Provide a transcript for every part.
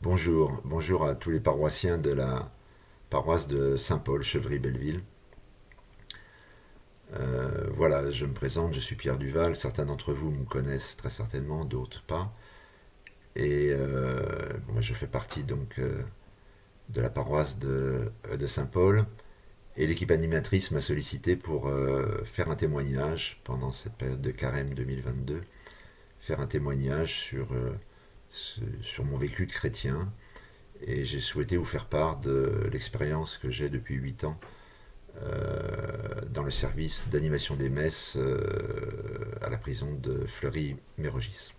Bonjour à tous les paroissiens de la paroisse de Saint-Paul, Chevry-Belleville. Voilà, je me présente, je suis Pierre Duval. Certains d'entre vous me connaissent très certainement, d'autres pas. Moi, je fais partie de la paroisse de Saint-Paul. Et l'équipe animatrice m'a sollicité pour faire un témoignage pendant cette période de carême 2022, faire un témoignage sur mon vécu de chrétien. Et j'ai souhaité vous faire part de l'expérience que j'ai depuis 8 ans dans le service d'animation des messes à la prison de Fleury-Mérogis.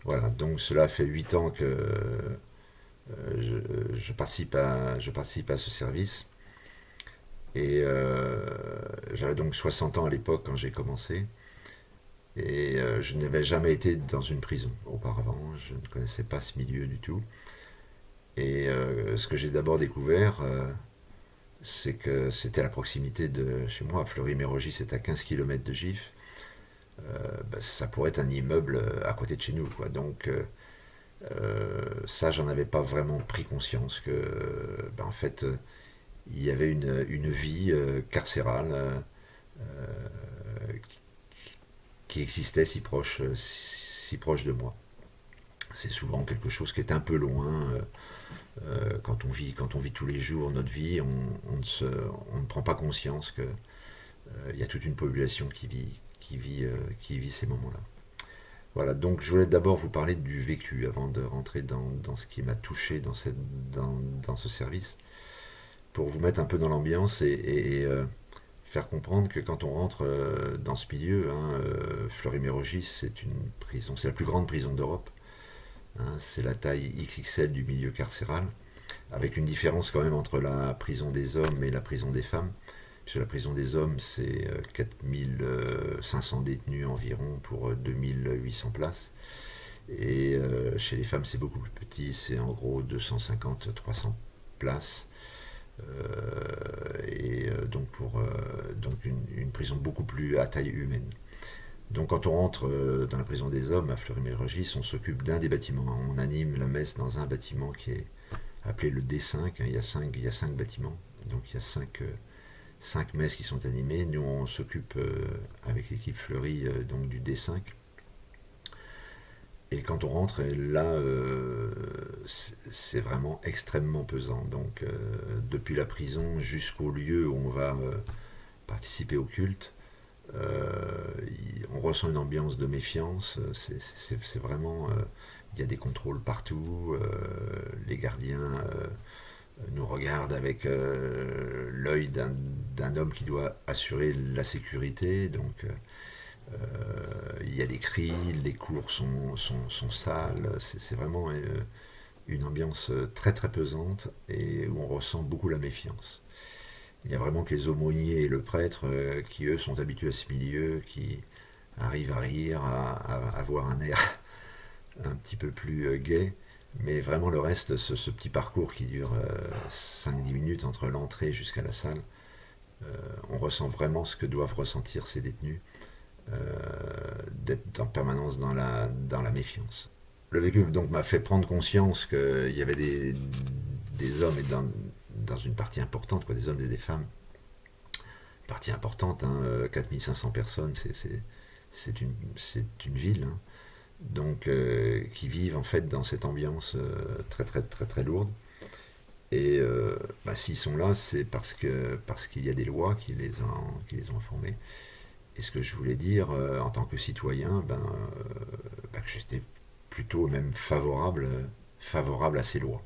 Voilà, donc cela fait 8 ans que je participe à ce service. J'avais donc 60 ans à l'époque quand j'ai commencé. Je n'avais jamais été dans une prison auparavant, je ne connaissais pas ce milieu du tout. Ce que j'ai d'abord découvert, c'est que c'était à la proximité de chez moi, à Fleury-Mérogis, c'est à 15 km de Gif. Ça pourrait être un immeuble à côté de chez nous, quoi. Ça, j'en avais pas vraiment pris conscience que, en fait, il y avait une vie carcérale qui existait si proche de moi. C'est souvent quelque chose qui est un peu loin. Quand on vit tous les jours notre vie, on ne prend pas conscience qu'il y a toute une population qui vit ces moments-là. Voilà, donc je voulais d'abord vous parler du vécu avant de rentrer dans ce qui m'a touché dans ce service, pour vous mettre un peu dans l'ambiance et faire comprendre que quand on rentre dans ce milieu, Fleury-Mérogis, c'est une prison, c'est la plus grande prison d'Europe. C'est la taille XXL du milieu carcéral, avec une différence quand même entre la prison des hommes et la prison des femmes. Chez la prison des hommes, c'est 4500 détenus environ pour 2800 places. Chez les femmes, c'est beaucoup plus petit, c'est en gros 250-300 places. Donc une prison beaucoup plus à taille humaine. Donc quand on rentre dans la prison des hommes à Fleury-Mérogis, on s'occupe d'un des bâtiments. On anime la messe dans un bâtiment qui est appelé le D5. Il y a cinq bâtiments, donc il y a cinq messes qui sont animées. Nous, on s'occupe avec l'équipe Fleury donc du D5. Et quand on rentre, là, c'est vraiment extrêmement pesant. Donc depuis la prison jusqu'au lieu où on va participer au culte, on ressent une ambiance de méfiance. C'est vraiment, il y a des contrôles partout. Les gardiens nous regardent avec l'œil d'un homme qui doit assurer la sécurité. Donc il y a des cris, les cours sont sales. C'est vraiment une ambiance très très pesante et où on ressent beaucoup la méfiance. Il n'y a vraiment que les aumôniers et le prêtre qui, eux, sont habitués à ce milieu, qui arrivent à rire, à avoir un air un petit peu plus gai. Mais vraiment, le reste, ce petit parcours qui dure 5-10 minutes entre l'entrée jusqu'à la salle, on ressent vraiment ce que doivent ressentir ces détenus, d'être en permanence dans la méfiance. Le vécu donc m'a fait prendre conscience qu'il y avait des hommes et dans une partie importante, quoi, des hommes et des femmes. Partie importante, 4500 personnes, c'est une ville, hein, donc qui vivent en fait dans cette ambiance très très très très lourde. S'ils sont là, c'est parce qu'il y a des lois qui les ont informés. Et ce que je voulais dire en tant que citoyen, que j'étais plutôt même favorable à ces lois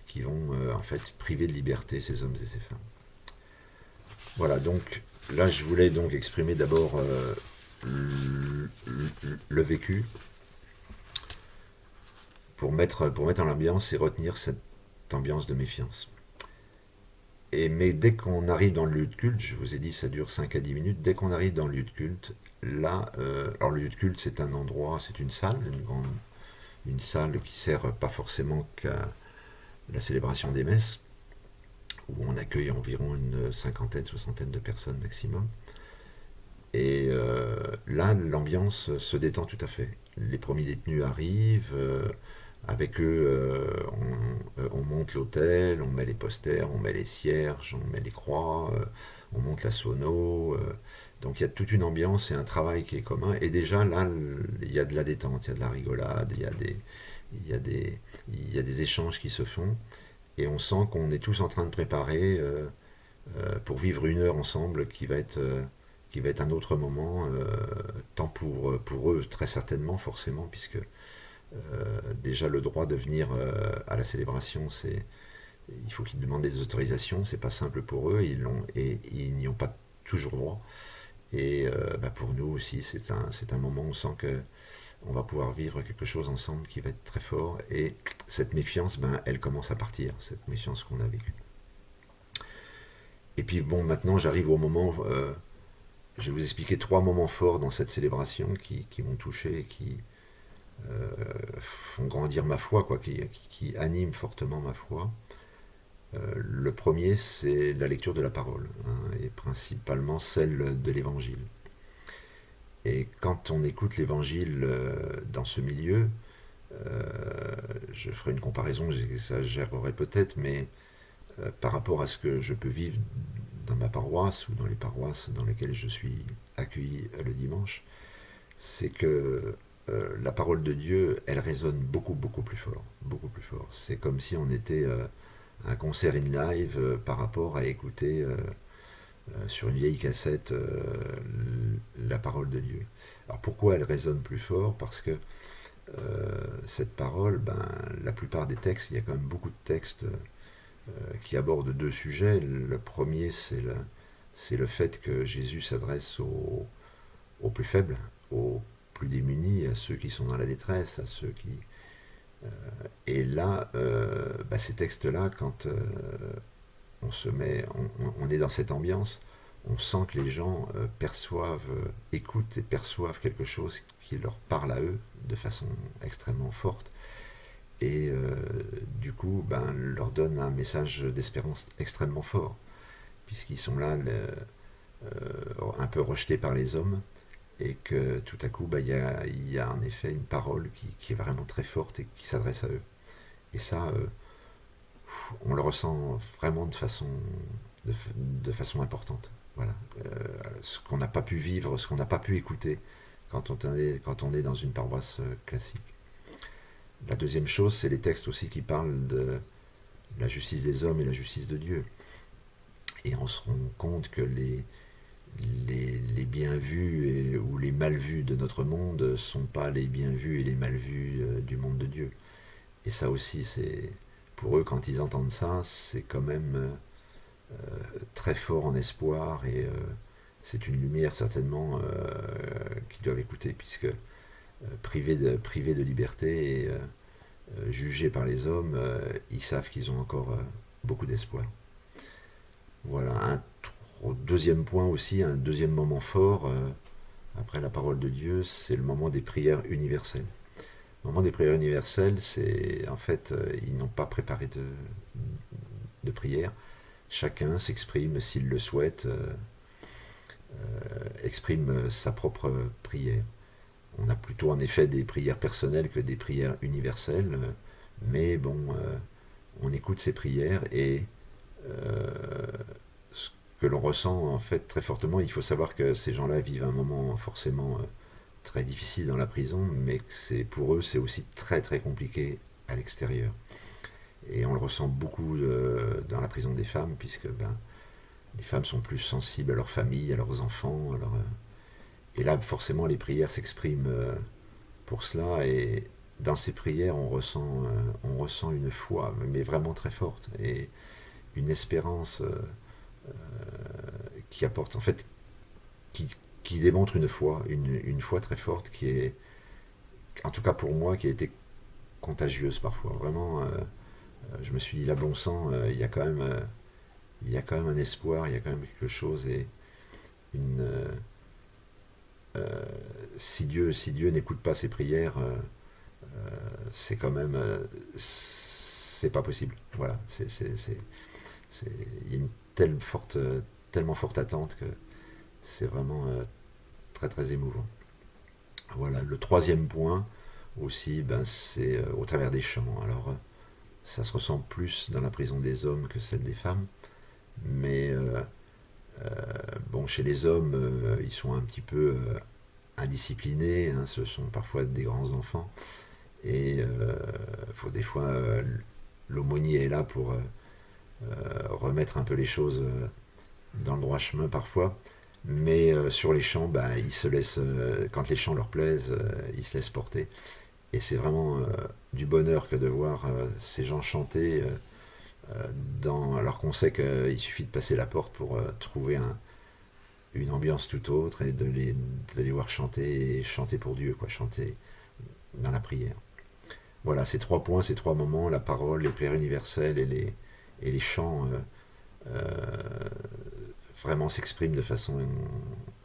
qui vont en fait priver de liberté ces hommes et ces femmes. Voilà, donc là je voulais donc exprimer d'abord le vécu pour mettre en l'ambiance et retenir cette ambiance de méfiance. Mais dès qu'on arrive dans le lieu de culte, je vous ai dit ça dure 5 à 10 minutes, dès qu'on arrive dans le lieu de culte, là, alors le lieu de culte c'est un endroit, c'est une salle, une salle qui sert pas forcément qu'à la célébration des messes, où on accueille environ une cinquantaine, soixantaine de personnes maximum. Là, l'ambiance se détend tout à fait. Les premiers détenus arrivent, Avec eux, on monte l'autel, on met les posters, on met les cierges, on met les croix, on monte la sono. Donc il y a toute une ambiance et un travail qui est commun. Et déjà là, il y a de la détente, il y a de la rigolade, il y a des, il y a des échanges qui se font. Et on sent qu'on est tous en train de préparer pour vivre une heure ensemble qui va être un autre moment, tant pour eux très certainement, forcément, puisque déjà le droit de venir à la célébration, il faut qu'ils demandent des autorisations, c'est pas simple pour eux, et ils n'y ont pas toujours droit. Et pour nous aussi, c'est un moment où on sent que on va pouvoir vivre quelque chose ensemble qui va être très fort. Et cette méfiance, elle commence à partir, cette méfiance qu'on a vécue. Et puis bon, maintenant j'arrive au moment, je vais vous expliquer trois moments forts dans cette célébration qui m'ont touché et qui font grandir ma foi, quoi, qui animent fortement ma foi. Le premier, c'est la lecture de la parole, hein, et principalement celle de l'évangile. Et quand on écoute l'évangile dans ce milieu, je ferai une comparaison, j'exagérerai peut-être, mais par rapport à ce que je peux vivre dans ma paroisse ou dans les paroisses dans lesquelles je suis accueilli le dimanche, c'est que la parole de Dieu, elle résonne beaucoup, beaucoup plus fort. Beaucoup plus fort. C'est comme si on était à un concert in live par rapport à écouter sur une vieille cassette la parole de Dieu. Alors pourquoi elle résonne plus fort? Parce que cette parole, la plupart des textes, il y a quand même beaucoup de textes qui abordent deux sujets. Le premier, c'est le fait que Jésus s'adresse aux plus faibles, aux plus démunis, à ceux qui sont dans la détresse, à ceux qui... et là, ces textes-là, quand on se met, on est dans cette ambiance, on sent que les gens perçoivent, écoutent et perçoivent quelque chose qui leur parle à eux de façon extrêmement forte et du coup leur donne un message d'espérance extrêmement fort puisqu'ils sont là un peu rejetés par les hommes et que tout à coup il y a en effet une parole qui est vraiment très forte et qui s'adresse à eux. Et ça, on le ressent vraiment de façon importante. Voilà. Ce qu'on n'a pas pu vivre, ce qu'on n'a pas pu écouter quand on est dans une paroisse classique. La deuxième chose, c'est les textes aussi qui parlent de la justice des hommes et la justice de Dieu. Et on se rend compte que les bien vus ou les mal vus de notre monde ne sont pas les bien vus et les mal vus du monde de Dieu. Et ça aussi, c'est pour eux, quand ils entendent ça, c'est quand même très fort en espoir et c'est une lumière certainement qu'ils doivent écouter puisque privés de liberté et jugés par les hommes, ils savent qu'ils ont encore beaucoup d'espoir. Voilà, deuxième point aussi, un deuxième moment fort après la parole de Dieu, c'est le moment des prières universelles. Le moment des prières universelles, c'est en fait, ils n'ont pas préparé de prière. Chacun s'exprime, s'il le souhaite, exprime sa propre prière. On a plutôt en effet des prières personnelles que des prières universelles, mais bon, on écoute ces prières et ce que l'on ressent en fait très fortement, il faut savoir que ces gens-là vivent un moment forcément très difficile dans la prison, mais que pour eux c'est aussi très très compliqué à l'extérieur. Et on le ressent beaucoup dans la prison des femmes, puisque les femmes sont plus sensibles à leur famille, à leurs enfants. Et là, forcément, les prières s'expriment pour cela. Et dans ces prières, on ressent une foi, mais vraiment très forte, et une espérance qui apporte, en fait, qui démontre une foi très forte, qui est, en tout cas pour moi, qui a été contagieuse parfois. Vraiment, je me suis dit, là, bon sang, il y a quand même un espoir, il y a quand même quelque chose et une si Dieu n'écoute pas ces prières, c'est quand même c'est pas possible. Voilà, il y a une tellement forte attente que c'est vraiment très très émouvant. Voilà, le troisième point aussi, ben, c'est au travers des chants. Alors, ça se ressent plus dans la prison des hommes que celle des femmes, mais bon, chez les hommes, ils sont un petit peu indisciplinés, hein, ce sont parfois des grands enfants, et faut des fois, l'aumônier est là pour remettre un peu les choses dans le droit chemin parfois. Mais sur les chants, bah, ils se laissent, quand les chants leur plaisent, ils se laissent porter. Et c'est vraiment du bonheur que de voir ces gens chanter alors qu'on sait qu'il suffit de passer la porte pour trouver une ambiance tout autre et de les voir chanter et chanter pour Dieu, quoi, chanter dans la prière. Voilà, ces trois points, ces trois moments, la parole, les prières universelles et les chants, vraiment s'expriment de façon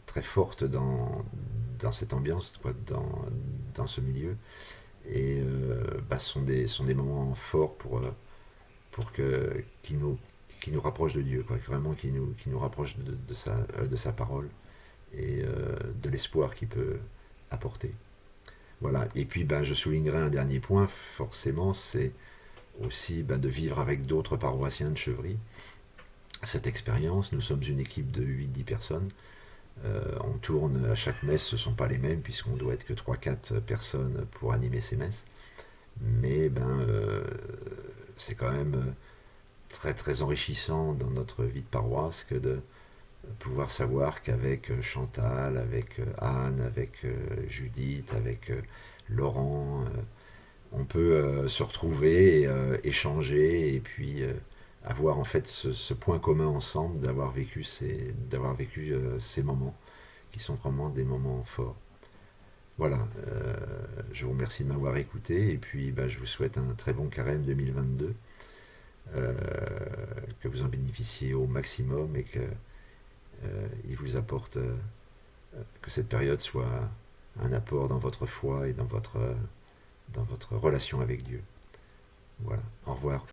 très forte dans cette ambiance, quoi, dans ce milieu. Et bah, sont des moments forts pour qui nous rapprochent de Dieu, quoi, vraiment qui nous rapprochent de sa parole et de l'espoir qu'il peut apporter. Voilà. Et puis ben, je soulignerai un dernier point, forcément, c'est aussi ben, de vivre avec d'autres paroissiens de Chevry. Cette expérience, nous sommes une équipe de 8-10 personnes. On tourne à chaque messe, ce ne sont pas les mêmes, puisqu'on doit être que 3-4 personnes pour animer ces messes. Mais ben, c'est quand même très très enrichissant dans notre vie de paroisse que de pouvoir savoir qu'avec Chantal, avec Anne, avec Judith, avec Laurent, on peut se retrouver, échanger et puis avoir en fait ce point commun ensemble d'avoir vécu ces moments qui sont vraiment des moments forts. Voilà, je vous remercie de m'avoir écouté et puis bah, je vous souhaite un très bon carême 2022, euh, que vous en bénéficiez au maximum et que il vous apporte que cette période soit un apport dans votre foi et dans votre relation avec Dieu. Voilà, au revoir.